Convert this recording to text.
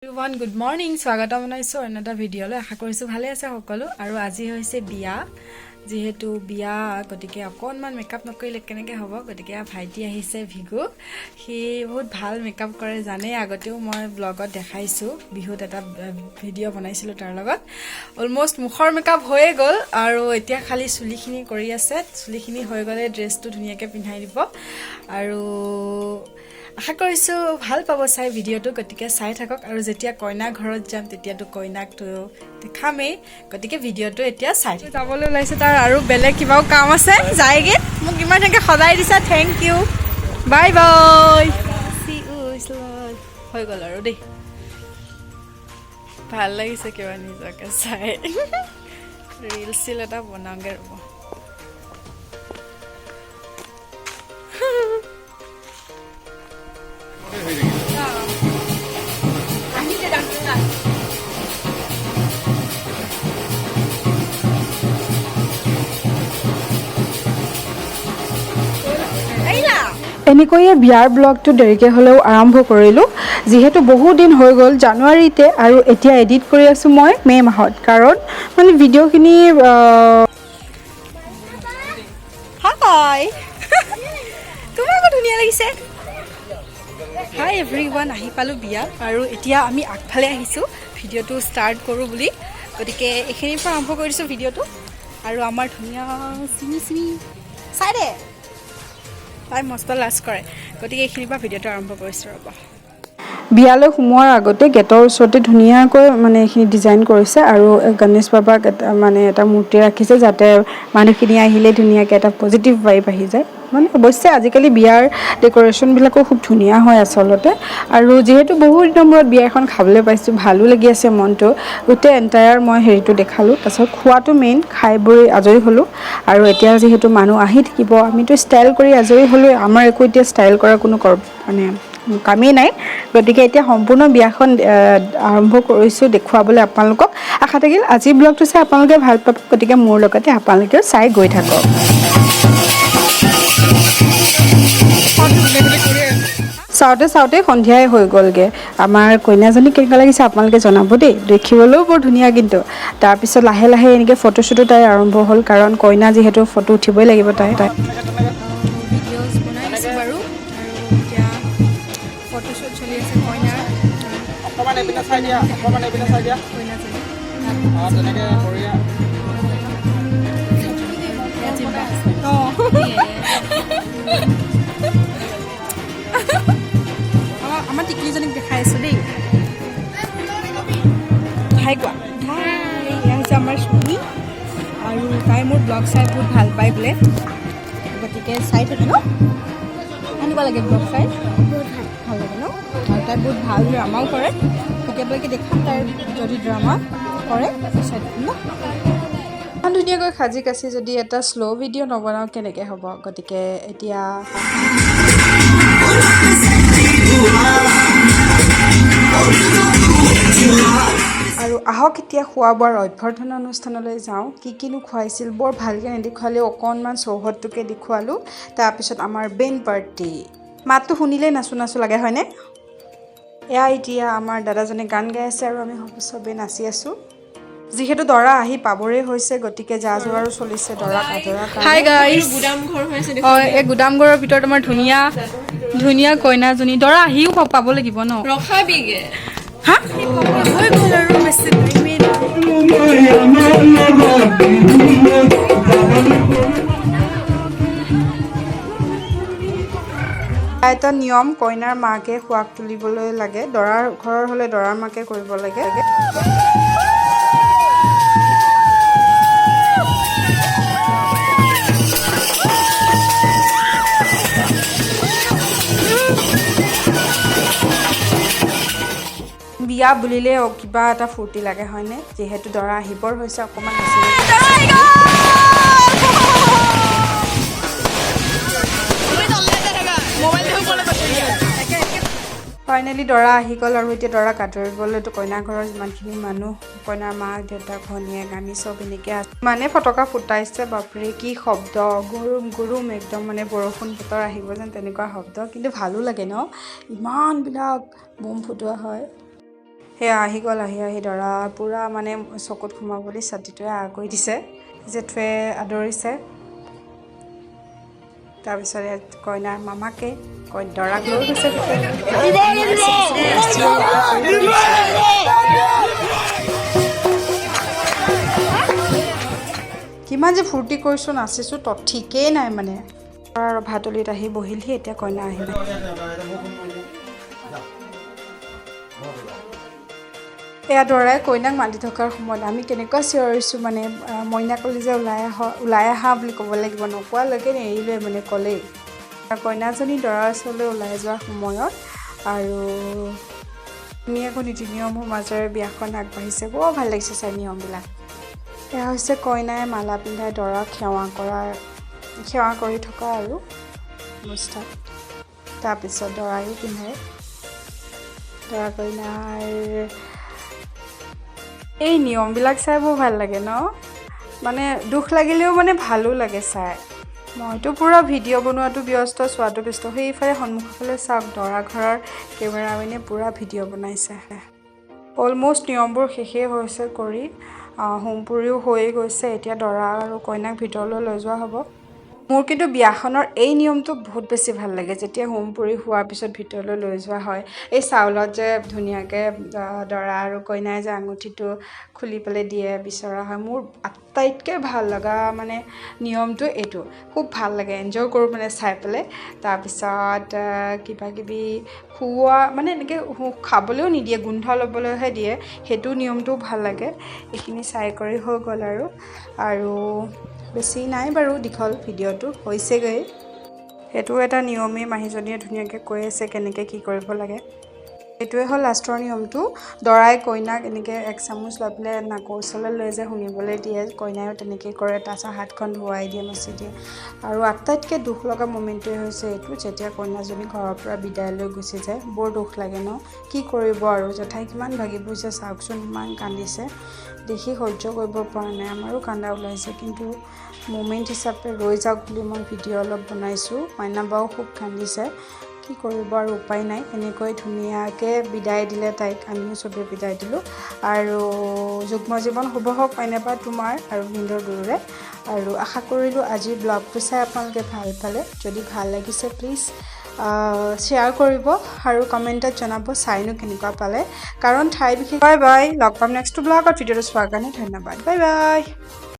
Everyone, good morning. স্বাগতম জনাইছো অন্যটা ভিডিঅলৈ আশা কৰিছো ভালে আছে সকলো আৰু আজি হৈছে বিয়া যেহেতু বিয়া গতিকে অকনমান মেকআপ নকৰিলে কেনেকৈ হ'ব গতিকে ভাইটি আহিছে ভিগু হি বহুত ভাল মেকআপ কৰে জানে আগতেও মই ব্লগত দেখাইছো বিহুত এটা ভিডিঅ' বনাইছিলো তাৰ লগত অলমোস্ট মুখৰ মেকআপ হৈয়ে গ'ল আৰু এতিয়া খালি চুলিখিনি কৰি আছে চুলিখিনি হৈ গ'লে ড্ৰেছটো ধুনীয়াকৈ পিন্ধাই দিব আৰু আশা কৰিছো ভাল পাব চাই ভিডিঅ'টো গতিকে চাই থাকক আৰু যেতিয়া কইনা ঘৰত যাম তেতিয়াতো কইনাকটো দেখামেই গতিকে ভিডিঅ'টো এতিয়া চাই যাবলৈ ওলাইছে তাৰ আৰু বেলেগ কিবাও কাম আছে যায়গে মোক ইমান ধুনীয়াকৈ সজাই দিছা thank you bye bye see you হৈ গ'ল আৰু দেই ভাল লাগিছে কিবা নিজকে চাই ৰিল চিল এটা বনাওঁগে ৰ'ব এনেকৈয়ে বিয়াৰ ব্লগটো দেৰিকৈ হ'লেও আৰম্ভ কৰিলোঁ যিহেতু বহুত দিন হৈ গ'ল জানুৱাৰীতে আৰু এতিয়া এডিট কৰি আছোঁ মই মে' মাহত কাৰণ মানে ভিডিঅ'খিনি হাই তোমাকো ধুনীয়া লাগিছে হাই এভৰিৱান আহি পালোঁ বিয়া আৰু এতিয়া আমি আগফালে আহিছোঁ ভিডিঅ'টো ষ্টাৰ্ট কৰোঁ বুলি গতিকে এইখিনিৰ পৰা আৰম্ভ কৰিছোঁ ভিডিঅ'টো আৰু আমাৰ ধুনীয়া চিমি চাই দে তাই মস্ত লাজ কৰে গতিকে এইখিনিৰ পৰা ভিডিঅ'টো আৰম্ভ কৰিছোঁ ৰ'ব বিয়ালৈ সোমোৱাৰ আগতে গেটৰ ওচৰতে ধুনীয়াকৈ মানে এইখিনি ডিজাইন কৰিছে আৰু গণেশ বাবাক মানে এটা মূৰ্তি ৰাখিছে যাতে মানুহখিনি আহিলে ধুনীয়াকৈ এটা পজিটিভ ভাইব আহি যায় মানে অৱশ্যে আজিকালি বিয়াৰ ডেক'ৰেশ্যনবিলাকো খুব ধুনীয়া হয় আচলতে আৰু যিহেতু বহুত দিনৰ মূৰত বিয়া এখন খাবলৈ পাইছোঁ ভালো লাগি আছে মনটো গোটেই এণ্টায়াৰ মই হেৰিটো দেখালোঁ তাৰপিছত খোৱাটো মেইন খাই বৈ আজৰি হ'লোঁ আৰু এতিয়া যিহেতু মানুহ আহি থাকিব আমিতো ষ্টাইল কৰি আজৰি হ'লোঁ আমাৰ একো এতিয়া ষ্টাইল কৰাৰ কোনো মানে কামেই নাই গতিকে এতিয়া সম্পূৰ্ণ বিয়াখন আৰম্ভ কৰিছোঁ দেখুৱাবলৈ আপোনালোকক আশা থাকিল আজিৰ ব্লগটো চাই আপোনালোকে ভাল পাব গতিকে মোৰ লগতে আপোনালোকেও চাই গৈ থাকক চাওঁতে চাওঁতে সন্ধিয়াই হৈ গ'লগৈ আমাৰ কইনাজনী কেনেকুৱা লাগিছে আপোনালোকে জনাব দেই দেখিবলৈও বৰ ধুনীয়া কিন্তু তাৰপিছত লাহে লাহে এনেকৈ ফটোশ্বুটো তাই আৰম্ভ হ'ল কাৰণ কইনা যিহেতু ফটো উঠিবই লাগিব তাই ভিডিঅ'জ বনাই আছোঁ বাৰু আৰু এতিয়া ফটোশ্বুট চলি আছে কইনাৰ অকণমান এইপিনে চাই দিয়া কইনাজনী তেনেকৈ বঢ়িয়া আমাৰ টিকলিজনীক দেখাই আছোঁ দেই ঠাই কোৱা এয়া হৈছে আমাৰ চুমি আৰু তাই মোৰ ব্লগ চাই বহুত ভাল পায় বোলে গতিকে চাই থাকি ন কেনেকুৱা লাগে ব্লগ চাই ভাল লাগে ন আৰু তাই বহুত ভাল ড্ৰামাও কৰে কেতিয়াবালৈকে দেখাম তাইৰ যদি ড্ৰামা কৰে চাই থাকিম ন ইমান ধুনীয়াকৈ সাজি কাচি যদি এটা শ্ল' ভিডিঅ' নবনাওঁ কেনেকৈ হ'ব গতিকে এতিয়া আৰু আহক এতিয়া খোৱা বোৱাৰ অভ্যৰ্থনা অনুষ্ঠানলৈ যাওঁ কিনো খুৱাইছিল বৰ ভালকৈ নেদেখুৱালেও অকণমান চৌহদটোকে দেখুৱালোঁ তাৰপিছত আমাৰ বেন পাৰ্টি মাতটো শুনিলেই নাচো নাচো লাগে হয়নে এয়া এতিয়া আমাৰ দাদাজনে গান গাই আছে আৰু আমি চবেই নাচি আছোঁ যিহেতু দৰা আহি পাবৰে হৈছে গতিকে যা যোৱাৰো চলিছে দৰা আদৰা হাই গাইজ এই গুদামঘৰৰ ভিতৰত আমাৰ ধুনীয়া কইনাজনী দৰা আহিও পাব লাগিব ন ৰখাবিগে হা হৈ গ'ল আৰু বেছি এটা নিয়ম কইনাৰ মাকে খোৱাক তুলিবলৈ লাগে দৰাৰ ঘৰৰ হ'লে দৰাৰ মাকে কৰিব লাগে বিয়া বুলিলে কিবা এটা ফূৰ্তি লাগে হয়নে যিহেতু দৰা আহিবৰ হৈছে অকণমান ফাইনেলি দৰা আহি গ'ল আৰু এতিয়া দৰাক আদৰিবলৈতো কইনা ঘৰৰ যিমানখিনি মানুহ কইনাৰ মাক দেউতাক ভনীয়েক আমি চব এনেকৈ আছে মানে ফটকা ফুটাইছে বাপৰে কি শব্দ গৰুম গৰুম একদম মানে বৰষুণ বতৰ আহিব যেন তেনেকুৱা শব্দ কিন্তু ভালো লাগে ন ইমানবিলাক বোম ফুটোৱা হয় সেয়া আহি গ'ল আহি দৰা পূৰা মানে চকুত সোমাবলৈ ছাতিটোৱে কৰি দিছে জেঠুৱে আদৰিছে তাৰপিছত কইনাৰ মামাকে দৰাক লৈ গৈছে কিমান যে ফূৰ্তি কৰিছোঁ নাচিছোঁ ঠিকেই নাই মানে ৰভাতলিত আহি বহিলহি এতিয়া কইনা আহিলে এয়া দৰাই কইনাক মাতি থকাৰ সময়ত আমি কেনেকুৱা চিঞৰিছোঁ মানে মইনাকলি যে ওলাই আহা বুলি ক'ব লাগিব নোকোৱালৈকে নেৰিলোৱে মানে ক'লেই কইনাজনী দৰাৰ ওচৰলৈ ওলাই যোৱাৰ সময়ত আৰু ধুনীয়াকৈ নীতি নিয়মৰ মাজেৰে বিয়াখন আগবাঢ়িছে বৰ ভাল লাগিছে চাই নিয়মবিলাক এয়া হৈছে কইনাই মালা পিন্ধাই দৰাক সেৱা কৰি থকা আৰু অনুষ্ঠান তাৰপিছত দৰায়ো পিন্ধাই দৰা কইনাৰ এই নিয়মবিলাক চাই বৰ ভাল লাগে ন মানে দুখ লাগিলেও মানে ভালো লাগে চাই মইতো পূৰা ভিডিঅ' বনোৱাটো ব্যস্ত চোৱাটো ব্যস্ত সেইফালে সন্মুখৰফালে চাওক দৰা ঘৰৰ কেমেৰামেনে পূৰা ভিডিঅ' বনাইছে অলম'ষ্ট নিয়মবোৰ শেষেই হৈছে কৰি হোমপুৰিও হৈয়ে গৈছে এতিয়া দৰা আৰু কইনাক ভিতৰলৈ লৈ যোৱা হ'ব মোৰ কিন্তু বিয়াখনৰ এই নিয়মটো বহুত বেছি ভাল লাগে যেতিয়া হোমপুৰি হোৱাৰ পিছত ভিতৰলৈ লৈ যোৱা হয় এই চাউলত যে ধুনীয়াকৈ দৰা আৰু কইনাই যে আঙুঠিটো খুলি পেলাই দিয়ে বিচৰা হয় মোৰ আটাইতকৈ ভাল লগা মানে নিয়মটো এইটো খুব ভাল লাগে এনজয় কৰোঁ মানে চাই পেলাই তাৰপিছত কিবাকিবি খুওৱা মানে এনেকৈ খাবলৈও নিদিয়ে গোন্ধ ল'বলৈহে দিয়ে সেইটো নিয়মটোও ভাল লাগে এইখিনি চাই কৰি হৈ গ'ল আৰু বেছি নাই বাৰু দীঘল ভিডিঅ'টো হৈছেগৈ সেইটো এটা নিয়মেই মাহীজনীয়ে ধুনীয়াকৈ কৈ আছে কেনেকৈ কি কৰিব লাগে এইটোৱে হ'ল লাষ্টৰ নিয়মটো দৰাই কইনাক এনেকৈ এক চামুচ লৈ পেলাই নাকৰ ওচৰলৈ লৈ যায় শুনিবলৈ দিয়ে কইনায়ো তেনেকৈ কৰে তাৰপিছত হাতখন ধুৱাই দিয়ে মচি দিয়ে আৰু আটাইতকৈ দুখ লগা মমেণ্টটোৱে হৈছে এইটো যেতিয়া কইনাজনী ঘৰৰ পৰা বিদায় লৈ গুচি যায় বৰ দুখ লাগে ন কি কৰিব আৰু জেঠাই কিমান ভাগি পৰিছে চাওকচোন ইমান কান্দিছে দেখি সহ্য কৰিব পৰা নাই আমাৰো কান্দা ওলাইছে কিন্তু মোমেণ্ট হিচাপে ৰৈ যাওক বুলি মই ভিডিঅ' অলপ বনাইছোঁ মাইনা বাও খুব কান্দিছে কি কৰিব আৰু উপায় নাই এনেকৈ ধুনীয়াকৈ বিদায় দিলে তাইক আমিও চবেই বিদায় দিলোঁ আৰু যুগ্ম জীৱন শুভ হওক মাইনাবা তোমাৰ আৰু ভিন্দৰ দুয়োৰে আৰু আশা কৰিলোঁ আজিৰ ব্লগটো চাই আপোনালোকে ভাল পালে যদি ভাল লাগিছে প্লিজ শ্বেয়াৰ কৰিব আৰু কমেণ্টত জনাব চাইনো কেনেকুৱা পালে কাৰণ ঠাই বিশেষ বাই বাই লগ পাম নেক্সট ব্লগত ভিডিঅ'টো চোৱাৰ কাৰণে ধন্যবাদ বাই বাই